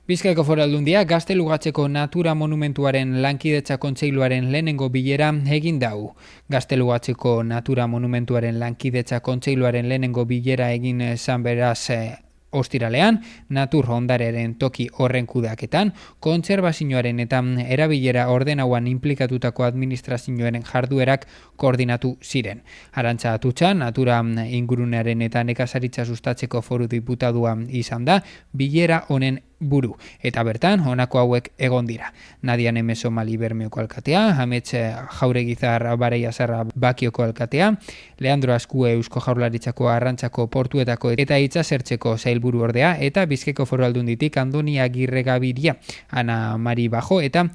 Bizkaiko Foru Aldundiak Gaztelugatzeko Natura Monumentuaren Lankidetza Kontseiluaren lehenengo bilera egin dau. Gaztelugatzeko Natura Monumentuaren Lankidetza Kontseiluaren lehenengo bilera egin zan beraz ostiralean, natur ondarearen toki horren kudeaketan, kontserbazioaren eta erabilera ordenauan inplikatutako administrazioaren jarduerak koordinatu ziren. Arantza Atutxa, natura ingurunearen eta nekazaritza sustatzeko foru diputadua izan da, bilera honen buru. Eta bertan, honako hauek egon dira. Nadia Nemeso Mali Bermeoko alkatea, Amets Jauregizar Bareia Zarra Bakioko alkatea, Leandro Azkue Eusko Jaurlaritzako Arrantzako Portuetako eta Itsasertzeko sailburu ordea, eta Bizkaiko Foru Aldunditik Andoni Agirregabiria, Ana Mari Bajo eta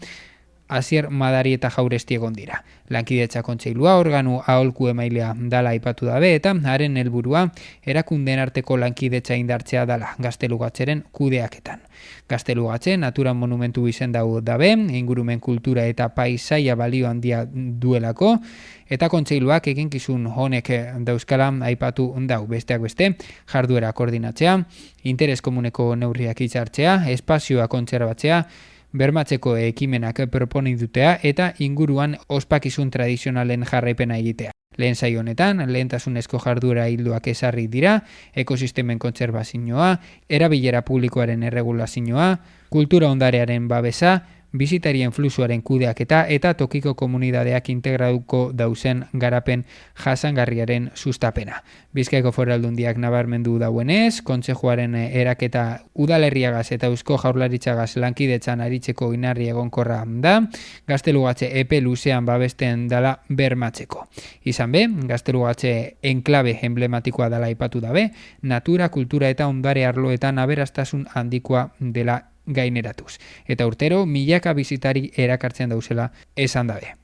Asier Madari eta Jauresti egon dira. Lankidetza Kontseilua organu aholku emailea dala aipatu dabe eta haren helburua erakundeen arteko lankidetza indartzea dala Gaztelugatzeren kudeaketan. Gaztelugatze natura monumentu izendau dabe, ingurumen kultura eta paisaia balio handia duelako, eta kontseiluak eginkizun honek dauzkala aipatu dau, besteak beste, jarduera koordinatzea, interes komuneko neurriak hitzartzea, espazioa kontserbatzea, bermatzeko ekimenak proponidutea eta inguruan ospakizun tradizionalen jarraipena egitea. Lehen saio honetan, lehentasunezko jarduera ildoak ezarri dira, ekosistemen kontserbazioa, erabilera publikoaren erregulazioa, kultura ondarearen babesa, bisitarien fluxuaren kudeaketa eta tokiko komunidadeak integratuko dauzen garapen jasangarriaren sustapena. Bizkaiko Foru Aldundiak nabarmendu dauenez, kontsejuaren eraketa udalerriagaz eta Eusko Jaurlaritzagaz lankidetzan aritzeko inarri egonkorra da, Gaztelugatze epe luzean babesten dala bermatzeko. Izan be, Gaztelugatze enklabe emblematikoa dela aipatu dabe, natura, kultura eta ondare arloetan aberastasun handikoa dela gaineratuz. Eta urtero, milaka bizitari erakartzen dauzela esan dabe.